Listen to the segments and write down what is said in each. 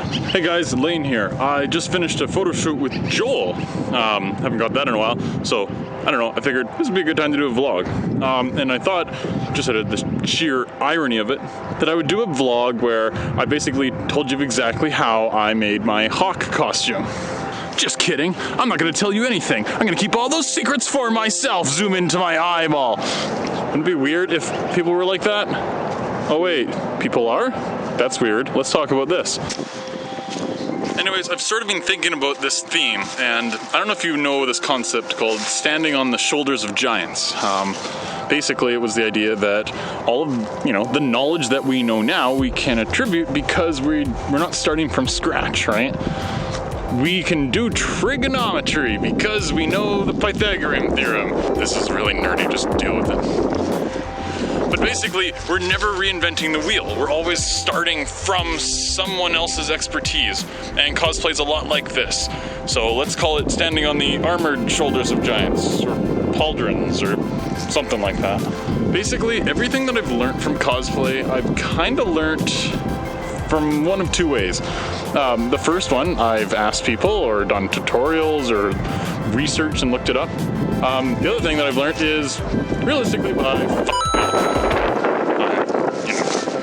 Hey guys, Lane here. I just finished a photo shoot with Joel. Haven't got that in a while, so I don't know, I figured this would be a good time to do a vlog. And I thought, just out of the sheer irony of it, that I would do a vlog where I basically told you exactly how I made my hawk costume. Just kidding, I'm not gonna tell you anything. I'm gonna keep all those secrets for myself. Zoom into my eyeball. Wouldn't it be weird if people were like that? Oh wait, people are? That's weird. Let's talk about this. Anyways, I've sort of been thinking about this theme, and I don't know if you know this concept called standing on the shoulders of giants. Basically, it was the idea that all of, the knowledge that we know now, we can attribute because we're not starting from scratch, right? We can do trigonometry because we know the Pythagorean theorem. This is really nerdy, just deal with it. But basically, we're never reinventing the wheel. We're always starting from someone else's expertise. And cosplay's a lot like this. So let's call it standing on the armored shoulders of giants, or pauldrons, or something like that. Basically, everything that I've learned from cosplay, I've kind of learned from one of two ways. The first one, I've asked people or done tutorials or researched and looked it up. The other thing that I've learned is realistically what I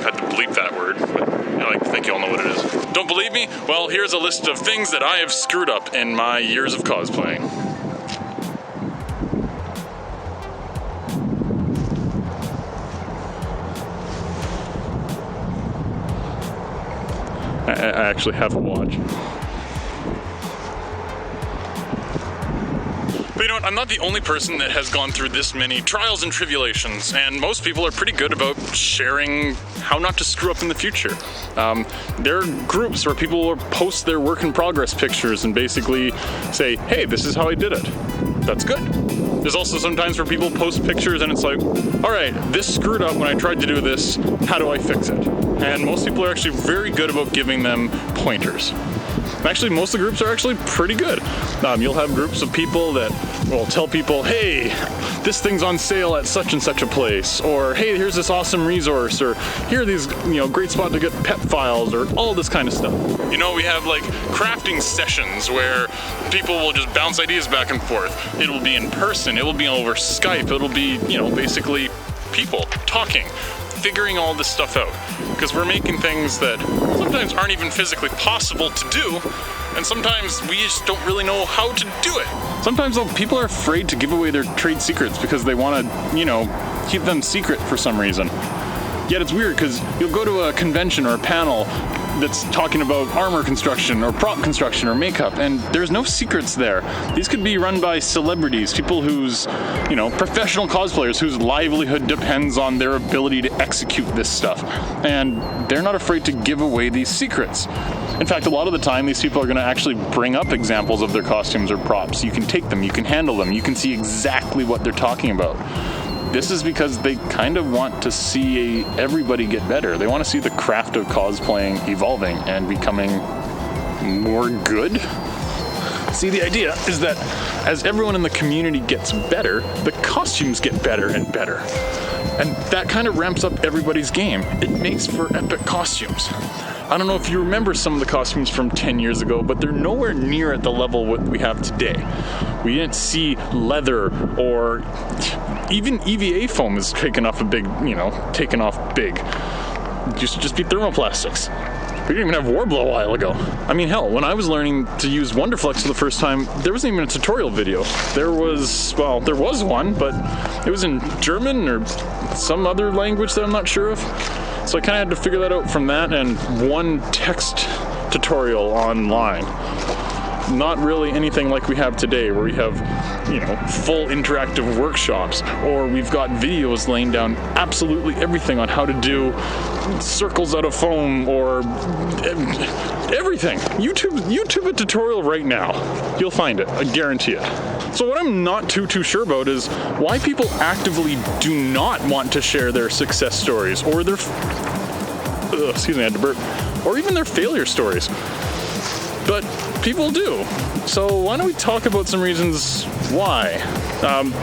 had to bleep that word, but I think you all know what it is. Don't believe me? Well, here's a list of things that I have screwed up in my years of cosplaying. I actually have a watch. But you know what, I'm not the only person that has gone through this many trials and tribulations, and most people are pretty good about sharing how not to screw up in the future. There are groups where people will post their work in progress pictures and basically say, hey, this is how I did it. That's good. There's also sometimes where people post pictures and it's like, all right, this screwed up when I tried to do this, how do I fix it? And most people are actually very good about giving them pointers. Actually, most of the groups are actually pretty good. You'll have groups of people that will tell people, hey, this thing's on sale at such and such a place, or hey, here's this awesome resource, or here are these, great spot to get pet files, or all this kind of stuff. We have like crafting sessions where people will just bounce ideas back and forth. It'll be in person, it will be over Skype, it'll be, basically people talking, figuring all this stuff out, because we're making things that sometimes aren't even physically possible to do, and sometimes we just don't really know how to do it. Sometimes though, people are afraid to give away their trade secrets because they want to, keep them secret for some reason. Yet it's weird because you'll go to a convention or a panel that's talking about armor construction or prop construction or makeup, and there's no secrets there. These could be run by celebrities, people whose, professional cosplayers whose livelihood depends on their ability to execute this stuff. And they're not afraid to give away these secrets. In fact, a lot of the time, these people are going to actually bring up examples of their costumes or props. You can take them, you can handle them, you can see exactly what they're talking about. This is because they kind of want to see everybody get better. They want to see the craft of cosplaying evolving and becoming more good. See, the idea is that as everyone in the community gets better, the costumes get better and better. And that kind of ramps up everybody's game. It makes for epic costumes. I don't know if you remember some of the costumes from 10 years ago, but they're nowhere near at the level what we have today. We didn't see leather, or even EVA foam is taken off big. Just be thermoplastics. We didn't even have Warbler a while ago. I mean, hell, when I was learning to use Wonderflex for the first time, there wasn't even a tutorial video. There was one, but it was in German or some other language that I'm not sure of. So I kind of had to figure that out from that and one text tutorial online. Not really anything like we have today, where we have, full interactive workshops, or we've got videos laying down absolutely everything on how to do circles out of foam, or everything. YouTube a tutorial right now. You'll find it, I guarantee it. So what I'm not too sure about is why people actively do not want to share their success stories, or their, excuse me, I had to burp, or even their failure stories. But people do. So why don't we talk about some reasons why?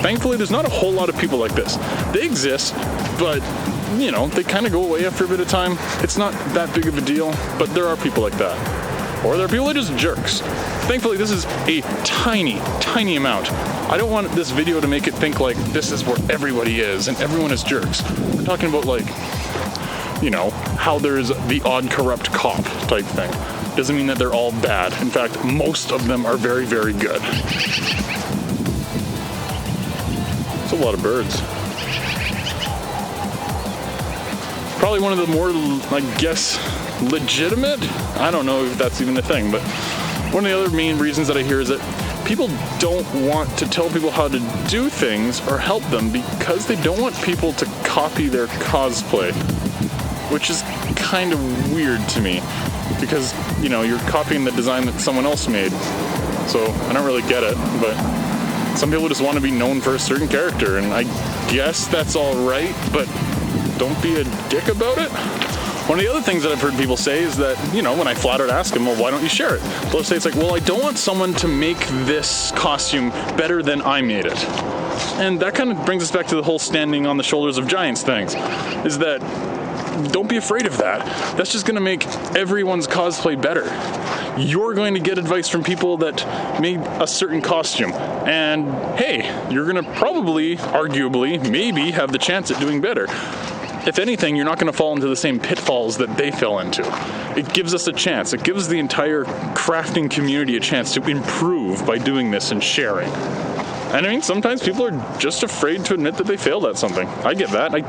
Thankfully, there's not a whole lot of people like this. They exist, but they kind of go away after a bit of time. It's not that big of a deal, but there are people like that. or there are people that are just jerks. Thankfully, this is a tiny, tiny amount. I don't want this video to make it think like this is where everybody is and everyone is jerks. We're talking about like, you know, how there's the odd corrupt cop type thing. Doesn't mean that they're all bad. In fact, most of them are very, very good. It's a lot of birds. Probably one of the more, I guess, legitimate? I don't know if that's even a thing, but one of the other main reasons that I hear is that people don't want to tell people how to do things or help them because they don't want people to copy their cosplay, which is kind of weird to me because, you know, you're copying the design that someone else made. So I don't really get it, but some people just want to be known for a certain character, and I guess that's all right, but don't be a dick about it. One of the other things that I've heard people say is that, you know, when I flat out ask them, well, why don't you share it? They'll say it's like, well, I don't want someone to make this costume better than I made it. And that kind of brings us back to the whole standing on the shoulders of giants things, is that don't be afraid of that. That's just gonna make everyone's cosplay better. You're going to get advice from people that made a certain costume, and hey, you're gonna probably, arguably, maybe have the chance at doing better. If anything, you're not going to fall into the same pitfalls that they fell into. It gives us a chance. It gives the entire crafting community a chance to improve by doing this and sharing. And I mean, sometimes people are just afraid to admit that they failed at something. I get that. I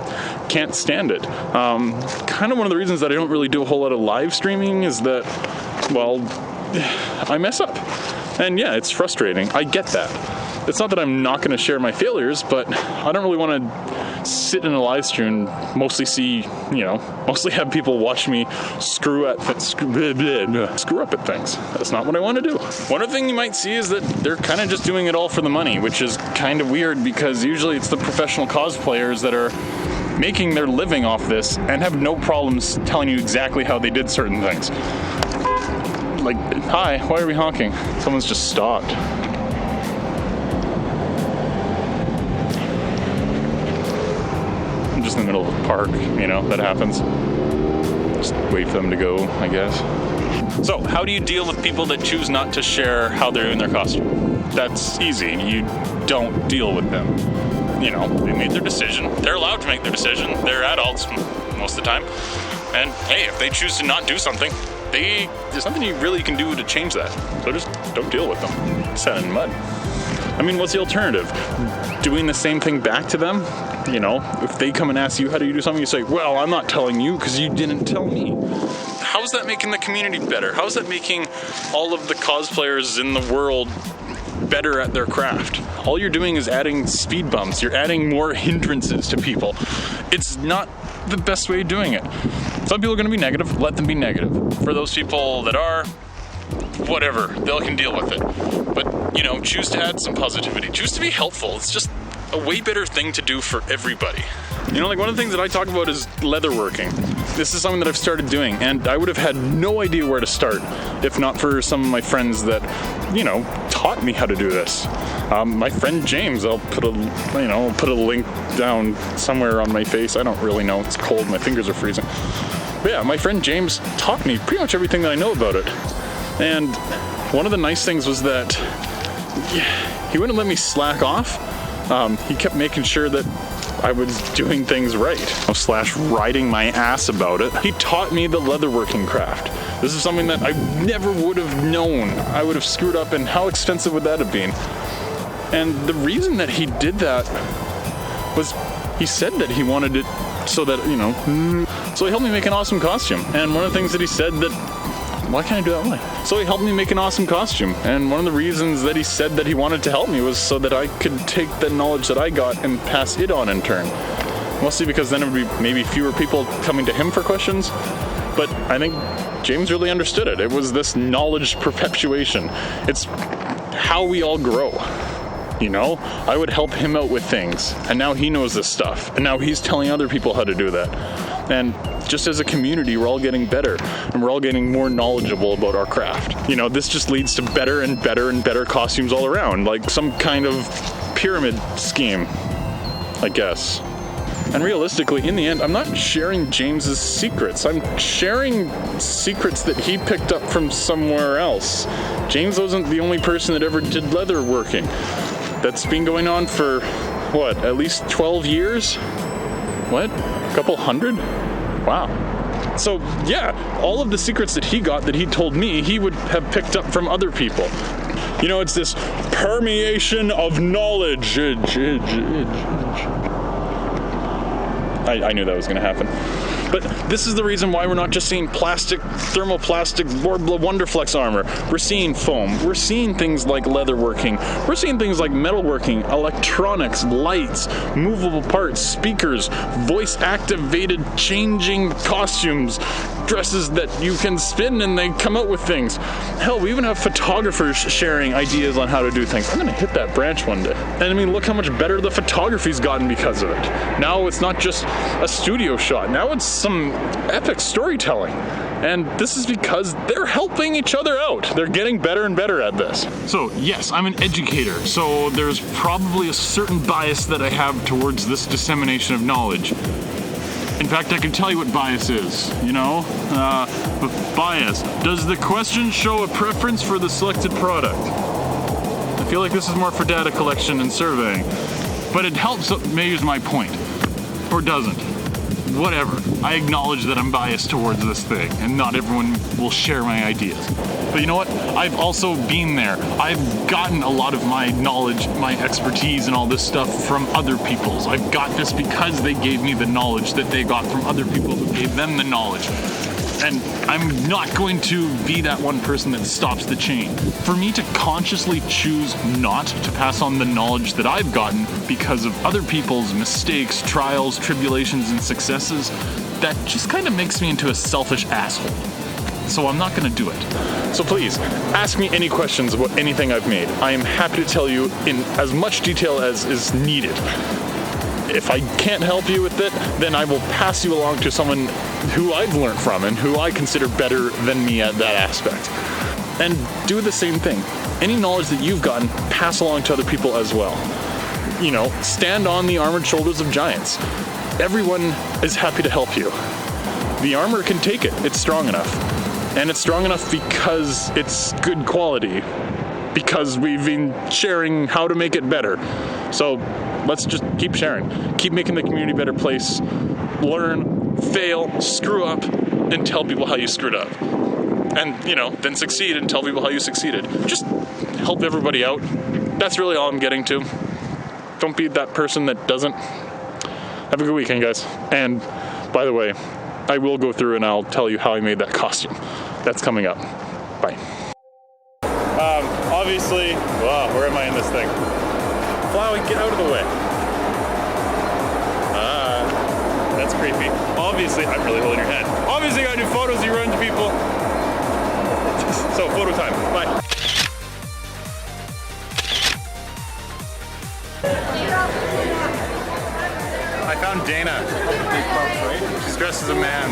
can't stand it. Kind of one of the reasons that I don't really do a whole lot of live streaming is that, well, I mess up. And yeah, it's frustrating. I get that. It's not that I'm not going to share my failures, but I don't really want to sit in a live stream and mostly see, you know, mostly have people watch me screw up at things. That's not what I want to do. One other thing you might see is that they're kind of just doing it all for the money, which is kind of weird because usually it's the professional cosplayers that are making their living off this and have no problems telling you exactly how they did certain things. Like, hi, why are we honking? Someone's just stopped. Just in the middle of a park, you know, that happens. Just wait for them to go, I guess. So, how do you deal with people that choose not to share how they're doing their costume? That's easy. You don't deal with them. You know, they made their decision. They're allowed to make their decision. They're adults most of the time. And hey, if they choose to not do something, there's nothing you really can do to change that. So just don't deal with them. Sand in mud. I mean, what's the alternative? Doing the same thing back to them? You know, if they come and ask you, how do you do something? You say, well, I'm not telling you because you didn't tell me. How's that making the community better? How's that making all of the cosplayers in the world better at their craft? All you're doing is adding speed bumps. You're adding more hindrances to people. It's not the best way of doing it. Some people are going to be negative. Let them be negative. For those people that are, whatever, they can deal with it. But, you know, choose to add some positivity. Choose to be helpful. It's just a way better thing to do for everybody. You know, like one of the things that I talk about is leatherworking. This is something that I've started doing, and I would have had no idea where to start if not for some of my friends that, you know, taught me how to do this. My friend James, I'll put a link down somewhere on my face. I don't really know. It's cold. My fingers are freezing. But yeah, my friend James taught me pretty much everything that I know about it. And one of the nice things was that he wouldn't let me slack off. He kept making sure that I was doing things right, / riding my ass about it. He taught me the leatherworking craft. This is something that I never would have known. I would have screwed up, and how expensive would that have been? And the reason that he did that was he said that he wanted it so that, you know, so he helped me make an awesome costume. And one of the things that he said that, why can't I do that way? So he helped me make an awesome costume. And one of the reasons that he said that he wanted to help me was so that I could take the knowledge that I got and pass it on in turn. Mostly because then it would be maybe fewer people coming to him for questions. But I think James really understood it. It was this knowledge perpetuation. It's how we all grow. You know, I would help him out with things, and now he knows this stuff, and now he's telling other people how to do that. And just as a community, we're all getting better, and we're all getting more knowledgeable about our craft. You know, this just leads to better and better and better costumes all around, like some kind of pyramid scheme, I guess. And realistically, in the end, I'm not sharing James's secrets. I'm sharing secrets that he picked up from somewhere else. James wasn't the only person that ever did leatherworking. That's been going on for, what, at least 12 years? What? A couple hundred? Wow. So, yeah, all of the secrets that he got that he told me, he would have picked up from other people. You know, it's this permeation of knowledge. I knew that was going to happen. But this is the reason why we're not just seeing plastic, thermoplastic, Wonderflex armor. We're seeing foam. We're seeing things like leatherworking. We're seeing things like metalworking, electronics, lights, movable parts, speakers, voice-activated changing costumes, dresses that you can spin and they come out with things. Hell, we even have photographers sharing ideas on how to do things. I'm gonna hit that branch one day. And I mean, look how much better the photography's gotten because of it. Now it's not just a studio shot. Now it's some epic storytelling. And this is because they're helping each other out. They're getting better and better at this. So yes, I'm an educator, so there's probably a certain bias that I have towards this dissemination of knowledge. In fact, I can tell you what bias is, you know? Bias. Does the question show a preference for the selected product? I feel like this is more for data collection and surveying. But it helps measure my point. Or doesn't. Whatever. I acknowledge that I'm biased towards this thing, and not everyone will share my ideas. But you know what? I've also been there. I've gotten a lot of my knowledge, my expertise, and all this stuff from other people's. I've got this because they gave me the knowledge that they got from other people who gave them the knowledge. And I'm not going to be that one person that stops the chain. For me to consciously choose not to pass on the knowledge that I've gotten because of other people's mistakes, trials, tribulations, and successes, that just kind of makes me into a selfish asshole. So I'm not gonna do it. So please, ask me any questions about anything I've made. I am happy to tell you in as much detail as is needed. If I can't help you with it, then I will pass you along to someone who I've learned from and who I consider better than me at that aspect. And do the same thing. Any knowledge that you've gotten, pass along to other people as well. You know, stand on the armored shoulders of giants. Everyone is happy to help you. The armor can take it. It's strong enough. And it's strong enough because it's good quality. Because we've been sharing how to make it better. So let's just keep sharing. Keep making the community a better place. Learn, fail, screw up, and tell people how you screwed up. And, you know, then succeed and tell people how you succeeded. Just help everybody out. That's really all I'm getting to. Don't be that person that doesn't. Have a good weekend, guys. And, by the way, I will go through and I'll tell you how I made that costume. That's coming up. Bye. Obviously, wow, where am I in this thing? Flowey, get out of the way. That's creepy. Obviously, I'm really holding your hand. Obviously, I gotta do photos, you run to people. So, photo time, bye. I found Dana. She's dressed as a man.